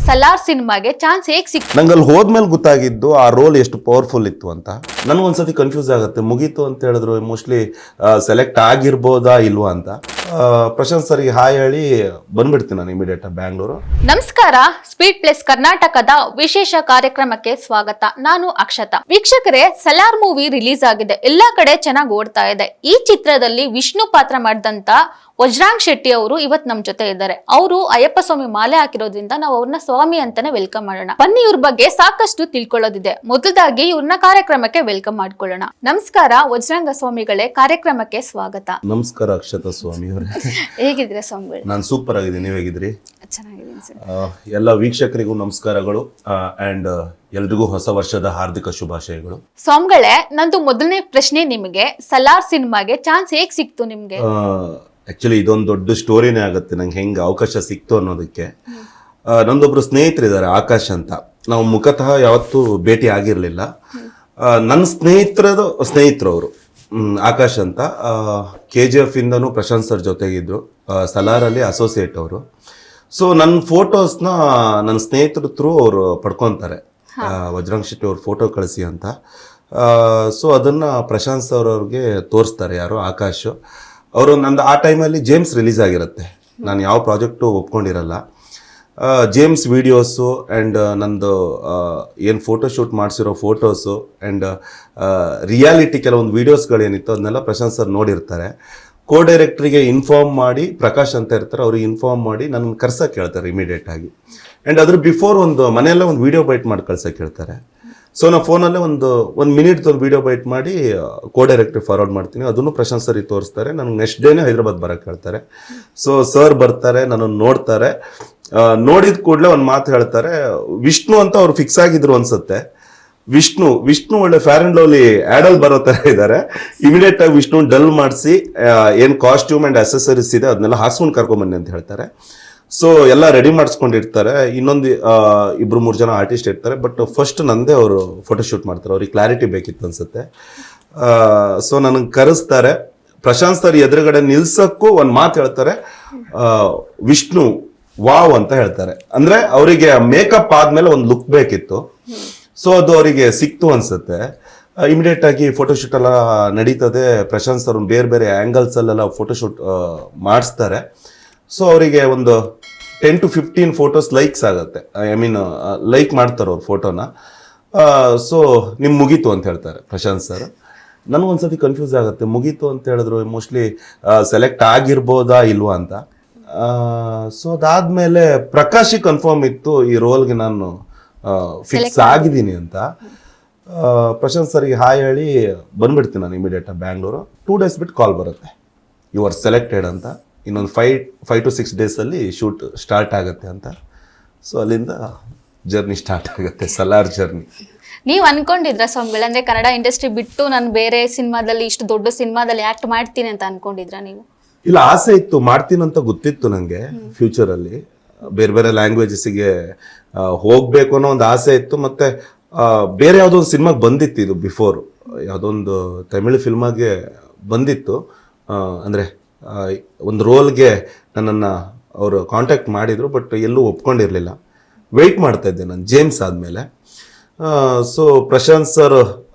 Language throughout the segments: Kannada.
ಸಲಾರ್ ಸಿನಿಮಾಗೆ ಚಾನ್ಸ್ ಹೇಗೆ ಸಿಕ್ತು? ನಂಗೆ ಅಲ್ಲಿ ಹೋದ್ಮೇಲೆ ಗೊತ್ತಾಗಿದ್ದು ಆ ರೋಲ್ ಎಷ್ಟು ಪವರ್ಫುಲ್ ಇತ್ತು ಅಂತ. ನನಗೊಂದ್ಸತಿ ಕನ್ಫ್ಯೂಸ್ ಆಗುತ್ತೆ, ಮುಗೀತು ಅಂತ ಹೇಳಿದ್ರು ಮೋಸ್ಟ್ಲಿ ಸೆಲೆಕ್ಟ್ ಆಗಿರ್ಬೋದಾ ಇಲ್ವಾ ಅಂತ. ಪ್ರಶಾಂತ್ ಸರ್ಗೆ ಹಾಯ್ ಹೇಳಿ ಬಂದ್ಬಿಡ್ತೀನಿ ನಾನು ಇಮಿಡಿಯೇಟ್ ಬ್ಯಾಂಗ್ಳೂರು. ನಮಸ್ಕಾರ, ಸ್ಪೀಡ್ ಪ್ಲಸ್ ಕರ್ನಾಟಕದ ವಿಶೇಷ ಕಾರ್ಯಕ್ರಮಕ್ಕೆ ಸ್ವಾಗತ. ನಾನು ಅಕ್ಷತಾ. ವೀಕ್ಷಕರೇ, ಸಲಾರ್ ಮೂವಿ ರಿಲೀಸ್ ಆಗಿದೆ, ಎಲ್ಲಾ ಕಡೆ ಚೆನ್ನಾಗಿ ಓಡ್ತಾ ಇದೆ. ಈ ಚಿತ್ರದಲ್ಲಿ ವಿಷ್ಣು ಪಾತ್ರ ಮಾಡಿದಂತ ವಜ್ರಾಂಗ್ ಶೆಟ್ಟಿ ಅವರು ಇವತ್ತು ನಮ್ ಜೊತೆ ಇದ್ದಾರೆ. ಅವರು ಅಯ್ಯಪ್ಪ ಸ್ವಾಮಿ ಮಾಲೆ ಹಾಕಿರೋದ್ರಿಂದ ನಾವು ಅವ್ರನ್ನ ಸ್ವಾಮಿ ಅಂತಾನೆ ವೆಲ್ಕಮ್ ಮಾಡೋಣ. ಬನ್ನಿ, ಇವ್ರ ಬಗ್ಗೆ ಸಾಕಷ್ಟು ತಿಳ್ಕೊಳ್ಳೋದಿದೆ. ಮೊದಲಾಗಿ ಇವ್ರನ್ನ ಕಾರ್ಯಕ್ರಮಕ್ಕೆ ವೆಲ್ಕಮ್ ಮಾಡ್ಕೊಳ್ಳೋಣ. ನಮಸ್ಕಾರ ವಜ್ರಾಂಗ ಸ್ವಾಮಿಗಳೇ, ಕಾರ್ಯಕ್ರಮಕ್ಕೆ ಸ್ವಾಗತ. ನಮಸ್ಕಾರ ಅಕ್ಷತಾ ಸ್ವಾಮಿ ಅವರೇ. ಹೇಗಿದ್ರೆ ಸ್ವಾಮಿಗಳು? ನಾನು ಸೂಪರ್ ಆಗಿದ್ದೀನಿ, ನೀವು ಹೇಗಿದ್ರಿ? ಚೆನ್ನಾಗಿದ್ದೀನಿ ಸರ್. ಎಲ್ಲ ವೀಕ್ಷಕರಿಗೂ ನಮಸ್ಕಾರಗಳು ಅಂಡ್ ಎಲ್ರಿಗೂ ಹೊಸ ವರ್ಷದ ಹಾರ್ದಿಕ ಶುಭಾಶಯಗಳು. ಸ್ವಾಮಿಗಳೇ, ನಂದು ಮೊದಲನೇ ಪ್ರಶ್ನೆ ನಿಮಗೆ, ಸಲಾರ್ ಸಿನಿಮಾಗೆ ಚಾನ್ಸ್ ಹೇಗ್ ಸಿಕ್ತು ನಿಮ್ಗೆ? ಆಕ್ಚುಲಿ ಇದೊಂದು ದೊಡ್ಡ ಸ್ಟೋರಿನೇ ಆಗುತ್ತೆ ನಂಗೆ ಹೆಂಗೆ ಅವಕಾಶ ಸಿಕ್ತು ಅನ್ನೋದಕ್ಕೆ. ನಂದೊಬ್ರು ಸ್ನೇಹಿತರಿದ್ದಾರೆ, ಆಕಾಶ್ ಅಂತ. ನಾವು ಮುಖತಃ ಯಾವತ್ತೂ ಭೇಟಿ ಆಗಿರಲಿಲ್ಲ. ನನ್ನ ಸ್ನೇಹಿತರು ಅವರು ಆಕಾಶ್ ಅಂತ. KGF ಇಂದನೂ ಪ್ರಶಾಂತ್ ಸರ್ ಜೊತೆಗಿದ್ರು, ಸಲಾರಲ್ಲಿ ಅಸೋಸಿಯೇಟ್ ಅವರು. ಸೊ ನನ್ನ ಫೋಟೋಸ್ನ ನನ್ನ ಸ್ನೇಹಿತರ ಥ್ರೂ ಅವರು ಪಡ್ಕೊತಾರೆ, ವಜ್ರಾಂಗ್ ಶೆಟ್ಟಿ ಅವ್ರ ಫೋಟೋ ಕಳಿಸಿ ಅಂತ. ಸೊ ಅದನ್ನು ಪ್ರಶಾಂತ್ ಸರ್ ಅವ್ರಿಗೆ ತೋರಿಸ್ತಾರೆ, ಯಾರು ಆಕಾಶ್ ಅವರು. ನಂದು ಆ ಟೈಮಲ್ಲಿ ಜೇಮ್ಸ್ ರಿಲೀಸ್ ಆಗಿರುತ್ತೆ, ನಾನು ಯಾವ ಪ್ರಾಜೆಕ್ಟು ಒಪ್ಕೊಂಡಿರಲ್ಲ. ಜೇಮ್ಸ್ ವೀಡಿಯೋಸು ಆ್ಯಂಡ್ ನಂದು ಏನು ಫೋಟೋಶೂಟ್ ಮಾಡಿಸಿರೋ ಫೋಟೋಸು ಆ್ಯಂಡ್ ರಿಯಾಲಿಟಿ ಕೆಲವೊಂದು ವೀಡಿಯೋಸ್ಗಳೇನಿತ್ತು ಅದನ್ನೆಲ್ಲ ಪ್ರಶಾಂತ್ ಸರ್ ನೋಡಿರ್ತಾರೆ. ಡೈರೆಕ್ಟ್ರಿಗೆ ಇನ್ಫಾರ್ಮ್ ಮಾಡಿ, ಪ್ರಕಾಶ್ ಅಂತ ಇರ್ತಾರೆ, ಅವ್ರಿಗೆ ಇನ್ಫಾರ್ಮ್ ಮಾಡಿ ನನ್ನ ಕರ್ಸಕ್ಕೆ ಹೇಳ್ತಾರೆ ಇಮಿಡಿಯೇಟಾಗಿ. ಆ್ಯಂಡ್ ಅದ್ರ ಬಿಫೋರ್ ಒಂದು ಮನೆಯಲ್ಲೇ ಒಂದು ವೀಡಿಯೋ ಬೈಟ್ ಮಾಡಿ ಕಳ್ಸಕ್ಕೆ ಹೇಳ್ತಾರೆ. ಸೊ ನಾವು ಫೋನಲ್ಲೇ ಒಂದು ಮಿನಿಟ್ದು ಒಂದು ವೀಡಿಯೋ ಬೈಟ್ ಮಾಡಿ ಡೈರೆಕ್ಟ್ರಿಗೆ ಫಾರ್ವರ್ಡ್ ಮಾಡ್ತೀನಿ. ಅದನ್ನು ಪ್ರಶಾಂತ್ ಸರಿಗೆ ತೋರಿಸ್ತಾರೆ. ನನಗೆ ನೆಕ್ಸ್ಟ್ ಡೇನೇ ಹೈದರಾಬಾದ್ ಬರೋಕ್ಕೆ ಹೇಳ್ತಾರೆ. ಸೊ ಸರ್ ಬರ್ತಾರೆ, ನನ್ನನ್ನು ನೋಡ್ತಾರೆ. ನೋಡಿದ ಕೂಡಲೇ ಒಂದು ಮಾತು ಹೇಳ್ತಾರೆ, ವಿಷ್ಣು ಅಂತ ಅವ್ರು ಫಿಕ್ಸ್ ಆಗಿದ್ರು ಅನ್ಸುತ್ತೆ. ವಿಷ್ಣು ಒಳ್ಳೆ ಫೇರ್ ಅಂಡ್ ಲವ್ಲಿ ಆ್ಯಡಲ್ಲಿ ಬರೋ ಥರ ಇದ್ದಾರೆ. ಇಮಿಡಿಯೇಟ್ ಆಗಿ ವಿಷ್ಣು ಡಲ್ ಮಾಡಿಸಿ ಏನು ಕಾಸ್ಟ್ಯೂಮ್ ಆ್ಯಂಡ್ ಅಸೆಸರೀಸ್ ಇದೆ ಅದನ್ನೆಲ್ಲ ಹಾಕ್ಸ್ಕೊಂಡು ಕರ್ಕೊಂಬನ್ನಿ ಅಂತ ಹೇಳ್ತಾರೆ. ಸೊ ಎಲ್ಲ ರೆಡಿ ಮಾಡಿಸ್ಕೊಂಡಿರ್ತಾರೆ. ಇನ್ನೊಂದು 2-3 ಜನ ಆರ್ಟಿಸ್ಟ್ ಇರ್ತಾರೆ. ಬಟ್ ಫಸ್ಟ್ ನಂದೇ ಅವರು ಫೋಟೋಶೂಟ್ ಮಾಡ್ತಾರೆ, ಅವ್ರಿಗೆ ಕ್ಲಾರಿಟಿ ಬೇಕಿತ್ತು ಅನ್ಸುತ್ತೆ. ಸೊ ನನಗೆ ಕರೆಸ್ತಾರೆ. ಪ್ರಶಾಂತ್ ಸರ್ ಎದುರುಗಡೆ ನಿಲ್ಸಕ್ಕೂ ಒಂದು ಮಾತು ಹೇಳ್ತಾರೆ, ವಿಷ್ಣು ವಾವ್ ಅಂತ ಹೇಳ್ತಾರೆ. ಅಂದರೆ ಅವರಿಗೆ ಮೇಕಪ್ ಆದಮೇಲೆ ಒಂದು ಲುಕ್ ಬೇಕಿತ್ತು. ಸೊ ಅದು ಅವರಿಗೆ ಸಿಕ್ತು ಅನ್ಸುತ್ತೆ. ಇಮಿಡಿಯೇಟ್ ಆಗಿ ಫೋಟೋಶೂಟ್ ಎಲ್ಲ ನಡೀತದೆ. ಪ್ರಶಾಂತ್ ಸರ್ ಬೇರೆ ಬೇರೆ ಆ್ಯಂಗಲ್ಸಲ್ಲೆಲ್ಲ ಫೋಟೋಶೂಟ್ ಮಾಡಿಸ್ತಾರೆ. ಸೊ ಅವರಿಗೆ ಒಂದು 10 to 15 ಫೋಟೋಸ್ ಲೈಕ್ಸ್ ಆಗುತ್ತೆ. ಲೈಕ್ ಮಾಡ್ತಾರೆ ಅವ್ರ ಫೋಟೋನ. ಸೊ ನಿಮ್ಗೆ ಮುಗೀತು ಅಂತ ಹೇಳ್ತಾರೆ ಪ್ರಶಾಂತ್ ಸರ್. ನನಗೊಂದ್ಸತಿ ಕನ್ಫ್ಯೂಸ್ ಆಗುತ್ತೆ, ಮುಗೀತು ಅಂತ ಹೇಳಿದ್ರು ಮೋಸ್ಟ್ಲಿ ಸೆಲೆಕ್ಟ್ ಆಗಿರ್ಬೋದಾ ಇಲ್ವಾ ಅಂತ. ಸೊ ಅದಾದಮೇಲೆ ಪ್ರಕಾಶಿಗೆ ಕನ್ಫರ್ಮ್ ಇತ್ತು ಈ ರೋಲ್ಗೆ ನಾನು ಫಿಕ್ಸ್ ಆಗಿದ್ದೀನಿ ಅಂತ. ಪ್ರಶಾಂತ್ ಸರ್ಗೆ ಹಾಯ್ ಹೇಳಿ ಬಂದ್ಬಿಡ್ತೀನಿ ನಾನು ಇಮಿಡಿಯೇಟ್ ಬ್ಯಾಂಗ್ಳೂರು. 2 days ಬಿಟ್ಟು ಕಾಲ್ ಬರುತ್ತೆ, ಯು ಆರ್ ಸೆಲೆಕ್ಟೆಡ್ ಅಂತ. ಇನ್ನೊಂದು 5 to 6 days ಶೂಟ್ ಸ್ಟಾರ್ಟ್ ಆಗುತ್ತೆ ಅಂತ. ಸೊ ಅಲ್ಲಿಂದ ಜರ್ನಿ ಸ್ಟಾರ್ಟ್ ಆಗುತ್ತೆ, ಸಲಾರ್ ಜರ್ನಿ. ನೀವು ಅನ್ಕೊಂಡಿದ್ರ ಸ್ವಾಮಿಗಳು, ಅಂದ್ರೆ ಕನ್ನಡ ಇಂಡಸ್ಟ್ರಿ ಬಿಟ್ಟು ನಾನು ಬೇರೆ ಸಿನಿಮಾದಲ್ಲಿ, ಇಷ್ಟು ದೊಡ್ಡ ಸಿನಿಮಾದಲ್ಲಿ ಆಕ್ಟ್ ಮಾಡ್ತೀನಿ ಅಂತ ಅನ್ಕೊಂಡಿದ್ರ ನೀವು? ಇಲ್ಲ, ಆಸೆ ಇತ್ತು, ಮಾಡ್ತೀನಂತ ಗೊತ್ತಿತ್ತು ನನಗೆ. ಫ್ಯೂಚರಲ್ಲಿ ಬೇರೆ ಬೇರೆ ಲ್ಯಾಂಗ್ವೇಜಸ್ಗೆ ಹೋಗಬೇಕು ಅನ್ನೋ ಒಂದು ಆಸೆ ಇತ್ತು. ಮತ್ತು ಬೇರೆ ಯಾವುದೋ ಒಂದು ಸಿನಿಮಾಗೆ ಬಂದಿತ್ತು, ಇದು ಬಿಫೋರ್ ಯಾವುದೊಂದು ತಮಿಳು ಫಿಲ್ಮಾಗೆ ಬಂದಿತ್ತು. ಅಂದರೆ ಒಂದು ರೋಲ್ಗೆ ನನ್ನನ್ನು ಅವರು ಕಾಂಟ್ಯಾಕ್ಟ್ ಮಾಡಿದರು, ಬಟ್ ಎಲ್ಲೂ ಒಪ್ಕೊಂಡಿರಲಿಲ್ಲ. ವೆಯ್ಟ್ ಮಾಡ್ತಾ ಇದ್ದೆ ನಾನು ಜೇಮ್ಸ್ ಆದಮೇಲೆ. ಸೊ ಪ್ರಶಾಂತ್ ಸರ್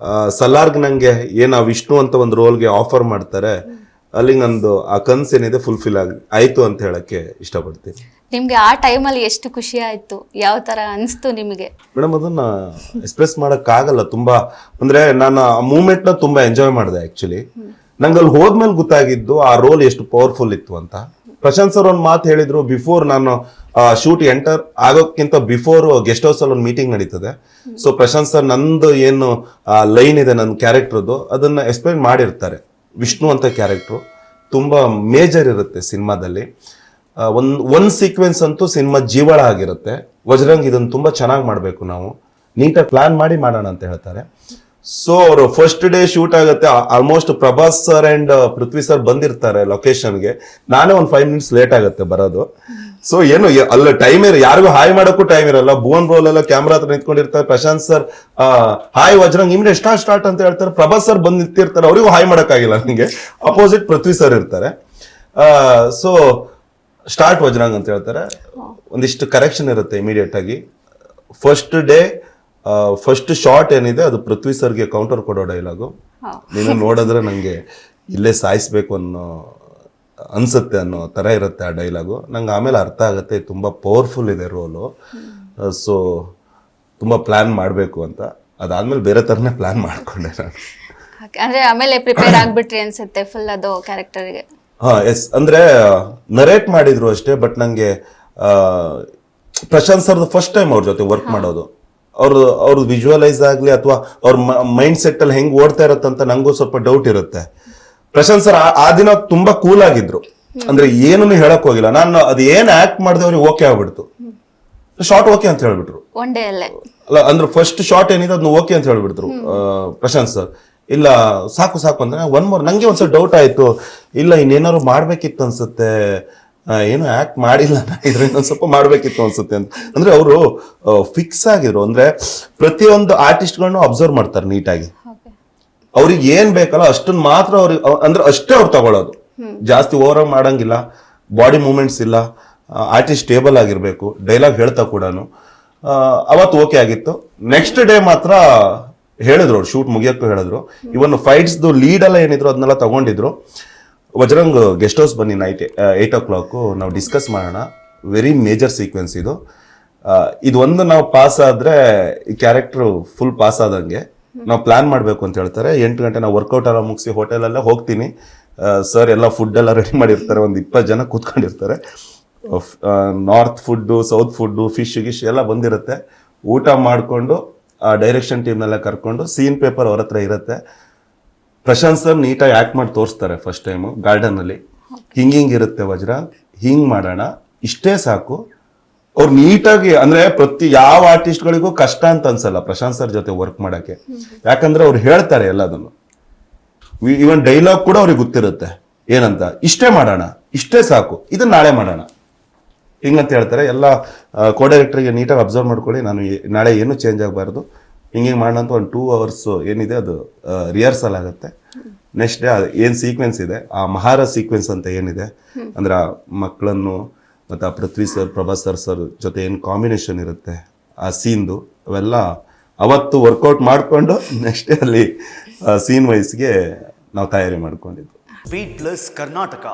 ಸಲಾರ್ಗೆ ನನಗೆ ಏನು ವಿಷ್ಣು ಅಂತ ಒಂದು ರೋಲ್ಗೆ ಆಫರ್ ಮಾಡ್ತಾರೆ. ಅಲ್ಲಿಗೆ ನಂದು ಆ ಕನಸೇನಿದೆ ಫುಲ್ಫಿಲ್ ಆಯಿತು ಅಂತ ಹೇಳಕ್ಕೆ ಇಷ್ಟಪಡ್ತೀನಿ. ನಿಮ್ಗೆ ಆ ಟೈಮಲ್ಲಿ ಎಷ್ಟು ಖುಷಿ ಆಯ್ತು, ಯಾವ ತರ ಅನಿಸ್ತು ನಿಮಗೆ? ಮೇಡಮ್, ಅದನ್ನ ಎಕ್ಸ್ಪ್ರೆಸ್ ಮಾಡೋಕ್ಕಾಗಲ್ಲ. ತುಂಬ ಅಂದರೆ ನಾನು ಆ ಮೂಮೆಂಟ್ನ ತುಂಬ ಎಂಜಾಯ್ ಮಾಡಿದೆ ಆ್ಯಕ್ಚುಲಿ. ನಂಗೆ ಅಲ್ಲಿ ಹೋದ್ಮೇಲೆ ಗೊತ್ತಾಗಿದ್ದು ಆ ರೋಲ್ ಎಷ್ಟು ಪವರ್ಫುಲ್ ಇತ್ತು ಅಂತ. ಪ್ರಶಾಂತ್ ಸರ್ ಒಂದು ಮಾತು ಹೇಳಿದ್ರು, ಬಿಫೋರ್ ನಾನು ಶೂಟ್ ಎಂಟರ್ ಆಗೋಕ್ಕಿಂತ ಬಿಫೋರ್ ಗೆಸ್ಟ್ ಹೌಸಲ್ಲಿ ಒಂದು ಮೀಟಿಂಗ್ ನಡೀತದೆ. ಸೊ ಪ್ರಶಾಂತ್ ಸರ್ ನಂದು ಏನು ಲೈನ್ ಇದೆ ನನ್ನ ಕ್ಯಾರೆಕ್ಟರ್ದು ಅದನ್ನು ಎಕ್ಸ್ಪ್ಲೈನ್ ಮಾಡಿರ್ತಾರೆ. ವಿಷ್ಣು ಅಂತ ಕ್ಯಾರೆಕ್ಟ್ರು ತುಂಬ ಮೇಜರ್ ಇರುತ್ತೆ ಸಿನಿಮಾದಲ್ಲಿ. ಒಂದು ಸೀಕ್ವೆನ್ಸ್ ಅಂತೂ ಸಿನಿಮಾ ಜೀವಳ ಆಗಿರುತ್ತೆ. ವಜ್ರಂಗ್ ಇದನ್ನು ತುಂಬ ಚೆನ್ನಾಗಿ ಮಾಡಬೇಕು, ನಾವು ನೀಟಾಗಿ ಪ್ಲಾನ್ ಮಾಡಿ ಮಾಡೋಣ ಅಂತ ಹೇಳ್ತಾರೆ. ಸೊ ಅವರು ಫಸ್ಟ್ ಡೇ ಶೂಟ್ ಆಗುತ್ತೆ. Almost Prabhas sir and Prithvi sir ಬಂದಿರ್ತಾರೆ ಲೊಕೇಶನ್ಗೆ. ನಾನೇ ಒಂದು 5 minutes ಲೇಟ್ ಆಗುತ್ತೆ ಬರೋದು. ಸೊ ಏನು ಅಲ್ಲ ಟೈಮ್ ಯಾರಿಗೂ ಹಾಯ್ ಮಾಡೋಕ್ಕೂ ಟೈಮ್ ಇರಲ್ಲ. ಭುವನ್ ರೋಲ್ ಎಲ್ಲ ಕ್ಯಾಮ್ರಾ ಹತ್ರ ನಿಂತ್ಕೊಂಡಿರ್ತಾರೆ. Prashanth sir hi Vajrang immediate start ಅಂತ ಹೇಳ್ತಾರೆ. ಪ್ರಭಾಸ್ ಸರ್ ಬಂದು ನಿಂತಿರ್ತಾರೆ, ಅವರಿಗೂ ಹಾಯ್ ಮಾಡೋಕ್ಕಾಗಿಲ್ಲ ನನಗೆ. ಅಪೋಸಿಟ್ ಪೃಥ್ವಿ ಸರ್ ಇರ್ತಾರೆ. ಸೊ ಸ್ಟಾರ್ಟ್ ವಜ್ರಾಂಗ್ ಅಂತ ಹೇಳ್ತಾರೆ. ಒಂದಿಷ್ಟು ಕರೆಕ್ಷನ್ ಇರುತ್ತೆ ಇಮಿಡಿಯೇಟ್ ಆಗಿ. ಫಸ್ಟ್ ಡೇ ಫಸ್ಟ್ ಶಾರ್ಟ್ ಏನಿದೆ ಅದು ಪೃಥ್ವಿ ಸರ್ಗೆ ಕೌಂಟರ್ ಕೊಡೋ ಡೈಲಾಗು. ನೀನು ನೋಡಿದ್ರೆ ನಂಗೆ ಇಲ್ಲೇ ಸಾಯಿಸ್ಬೇಕು ಅನ್ನೋ ಅನ್ಸುತ್ತೆ ಅನ್ನೋ ತರ ಇರುತ್ತೆ ಆ ಡೈಲಾಗು. ನಂಗೆ ಆಮೇಲೆ ಅರ್ಥ ಆಗುತ್ತೆ ತುಂಬಾ ಪವರ್ಫುಲ್ ಇದೆ ರೋಲು. ಸೊ ತುಂಬಾ ಪ್ಲಾನ್ ಮಾಡಬೇಕು ಅಂತ. ಅದಾದ್ಮೇಲೆ ಬೇರೆ ತರನೇ ಪ್ಲಾನ್ ಮಾಡ್ಕೊಂಡೆ ನಾನು. ಅಂದ್ರೆ ಆಮೇಲೆ ಪ್ರಿಪೇರ್ ಆಗ್ಬಿಟ್ರಿ ಅನ್ಸುತ್ತೆ ಫುಲ್ ಅದು ಕ್ಯಾರೆಕ್ಟರ್ಗೆ. ಹಾ ಎಸ್, ಅಂದ್ರೆ ನರೇಟ್ ಮಾಡಿದ್ರು ಅಷ್ಟೇ. ಬಟ್ ನಂಗೆ ಪ್ರಶಾಂತ್ ಸರ್ದು ಫಸ್ಟ್ ಟೈಮ್ ಅವ್ರ ಜೊತೆ ವರ್ಕ್ ಮಾಡೋದು. ಅವ್ರದ್ದು ವಿಜುವಲೈಸ್ ಆಗ್ಲಿ ಅಥವಾ ಅವ್ರ ಮೈಂಡ್ ಸೆಟ್ ಅಲ್ಲಿ ಹೆಂಗ್ ಓಡ್ತಾ ಇರತ್ತಂತ ನಂಗೂ ಸ್ವಲ್ಪ ಡೌಟ್ ಇರುತ್ತೆ. ಪ್ರಶಾಂತ್ ಸರ್ ಆ ದಿನ ತುಂಬಾ ಕೂಲ್ ಆಗಿದ್ರು. ಅಂದ್ರೆ ಏನನ್ನು ಹೇಳಕ್ ಹೋಗಿಲ್ಲ. ನಾನು ಅದು ಏನ್ ಆಕ್ಟ್ ಮಾಡಿದೆ ಅವ್ರಿಗೆ ಓಕೆ ಆಗ್ಬಿಡ್ತು. ಶಾರ್ಟ್ ಓಕೆ ಅಂತ ಹೇಳ್ಬಿಟ್ರು ಒನ್ ಡೇ ಅಲ್ಲೇ. ಅಲ್ಲ ಅಂದ್ರೆ ಫಸ್ಟ್ ಶಾರ್ಟ್ ಏನಿದೆ ಅದನ್ನ ಓಕೆ ಅಂತ ಹೇಳ್ಬಿಡ್ತು ಪ್ರಶಾಂತ್ ಸರ್. ಇಲ್ಲ ಸಾಕು ಸಾಕು ಅಂದ್ರೆ ಒನ್ ಮೋರ್. ನಂಗೆ ಒಂದ್ಸಲ ಡೌಟ್ ಆಯ್ತು, ಇಲ್ಲ ಇನ್ನೇನಾದ್ರು ಮಾಡ್ಬೇಕಿತ್ತು ಅನ್ಸುತ್ತೆ, ಏನು ಆಕ್ಟ್ ಮಾಡಿಲ್ಲ ಇದರಿಂದ ಒಂದ್ ಸ್ವಲ್ಪ ಮಾಡ್ಬೇಕಿತ್ತು ಅನ್ಸುತ್ತೆ ಅಂತ. ಅಂದ್ರೆ ಅವರು ಫಿಕ್ಸ್ ಆಗಿದ್ರು. ಅಂದ್ರೆ ಪ್ರತಿಯೊಂದು ಆರ್ಟಿಸ್ಟ್ಗಳನ್ನು ಅಬ್ಸರ್ವ್ ಮಾಡ್ತಾರೆ ನೀಟಾಗಿ. ಅವ್ರಿಗೆ ಏನ್ ಬೇಕಲ್ಲ ಅಷ್ಟನ್ನ ಮಾತ್ರ ಅವ್ರಿಗೆ ಅಂದ್ರೆ ಅಷ್ಟೇ ಅವ್ರು ತಗೊಳ್ಳೋದು. ಜಾಸ್ತಿ ಓವರ್ ಮಾಡಂಗಿಲ್ಲ, ಬಾಡಿ ಮೂವ್ಮೆಂಟ್ಸ್ ಇಲ್ಲ, ಆರ್ಟಿಸ್ಟ್ ಸ್ಟೇಬಲ್ ಆಗಿರ್ಬೇಕು, ಡೈಲಾಗ್ ಹೇಳ್ತಾ ಕೂಡ. ಅವತ್ತು ಓಕೆ ಆಗಿತ್ತು. ನೆಕ್ಸ್ಟ್ ಡೇ ಮಾತ್ರ ಹೇಳಿದ್ರು ಅವ್ರು, ಶೂಟ್ ಮುಗಿಯಕ್ಕೂ ಹೇಳಿದ್ರು. ಇವನ್ ಫೈಟ್ಸ್ದು ಲೀಡ್ ಎಲ್ಲ ಏನಿದ್ರು ಅದನ್ನೆಲ್ಲ ತಗೊಂಡಿದ್ರು. ವಜ್ರಂಗ್ ಗೆಸ್ಟ್ ಹೌಸ್ ಬನ್ನಿ ನೈಟ್ 8 o'clock ನಾವು ಡಿಸ್ಕಸ್ ಮಾಡೋಣ. ವೆರಿ ಮೇಜರ್ ಸೀಕ್ವೆನ್ಸ್ ಇದು. ಇದೊಂದು ನಾವು ಪಾಸ್ ಆದ್ರೆ ಈ ಕ್ಯಾರೆಕ್ಟರ್ ಫುಲ್ ಪಾಸ್ ಆದಂಗೆ. ನಾವು ಪ್ಲಾನ್ ಮಾಡಬೇಕು ಅಂತ ಹೇಳ್ತಾರೆ. 8 ಗಂಟೆ ನಾವು ವರ್ಕೌಟ್ ಎಲ್ಲ ಮುಗಿಸಿ ಹೋಟೆಲಲ್ಲೇ ಹೋಗ್ತೀನಿ. ಸರ್ ಎಲ್ಲ ಫುಡ್ ಎಲ್ಲ ರೆಡಿ ಮಾಡಿರ್ತಾರೆ. ಒಂದು 20 ಜನ ಕೂತ್ಕೊಂಡಿರ್ತಾರೆ. North food, south food, fish ಗಿಶ್ ಎಲ್ಲ ಬಂದಿರುತ್ತೆ. ಊಟ ಮಾಡಿಕೊಂಡು ಆ ಡೈರೆಕ್ಷನ್ ಟೀಮ್ನೆಲ್ಲ ಕರ್ಕೊಂಡು ಸೀನ್ ಪೇಪರ್ ಅವ್ರ ಹತ್ರ ಇರುತ್ತೆ. ಪ್ರಶಾಂತ್ ಸರ್ ನೀಟಾಗಿ ಆಕ್ಟ್ ಮಾಡಿ ತೋರಿಸ್ತಾರೆ ಫಸ್ಟ್ ಟೈಮು ಗಾರ್ಡನ್ ಅಲ್ಲಿ. ಹಿಂಗಿಂಗ್ ಇರುತ್ತೆ ವಜ್ರ, ಹಿಂಗ್ ಮಾಡೋಣ, ಇಷ್ಟೇ ಸಾಕು. ಅವ್ರು ನೀಟಾಗಿ ಅಂದ್ರೆ ಪ್ರತಿ ಯಾವ ಆರ್ಟಿಸ್ಟ್ಗಳಿಗೂ ಕಷ್ಟ ಅಂತ ಅನ್ಸಲ್ಲ ಪ್ರಶಾಂತ್ ಸರ್ ಜೊತೆ ವರ್ಕ್ ಮಾಡಕ್ಕೆ. ಯಾಕಂದ್ರೆ ಅವ್ರು ಹೇಳ್ತಾರೆ ಎಲ್ಲದನ್ನು. ಇವನ್ ಡೈಲಾಗ್ ಕೂಡ ಅವ್ರಿಗೆ ಗೊತ್ತಿರುತ್ತೆ ಏನಂತ. ಇಷ್ಟೇ ಮಾಡೋಣ, ಇಷ್ಟೇ ಸಾಕು, ಇದನ್ನ ನಾಳೆ ಮಾಡೋಣ ಹಿಂಗಂತ ಹೇಳ್ತಾರೆ. ಎಲ್ಲ ಕೋ ಡೈರೆಕ್ಟರ್ಗೆ ನೀಟಾಗಿ ಅಬ್ಸರ್ವ್ ಮಾಡ್ಕೊಳ್ಳಿ, ನಾನು ನಾಳೆ ಏನು ಚೇಂಜ್ ಆಗಬಾರ್ದು, ಹಿಂಗೆ ಮಾಡೋಣ ಅಂತ. ಒಂದು 2 hours ಏನಿದೆ ಅದು ರಿಹರ್ಸಲ್ ಆಗುತ್ತೆ. ನೆಕ್ಸ್ಟ್ ಡೇ ಏನು ಸೀಕ್ವೆನ್ಸ್ ಇದೆ, ಆ ಮಹಾರ ಸೀಕ್ವೆನ್ಸ್ ಅಂತ ಏನಿದೆ ಅಂದ್ರೆ ಆ ಮಕ್ಕಳನ್ನು ಮತ್ತು ಆ ಪೃಥ್ವಿ ಸರ್, ಪ್ರಭಾಸ್ ಸರ್ ಜೊತೆ ಏನು ಕಾಂಬಿನೇಷನ್ ಇರುತ್ತೆ ಆ ಸೀನ್ದು, ಅವೆಲ್ಲ ಅವತ್ತು ವರ್ಕೌಟ್ ಮಾಡಿಕೊಂಡು ನೆಕ್ಸ್ಟ್ ಡೇ ಅಲ್ಲಿ ಸೀನ್ ವೈಸ್ಗೆ ನಾವು ತಯಾರಿ ಮಾಡ್ಕೊಂಡಿದ್ವಿ. Speed plus Karnataka.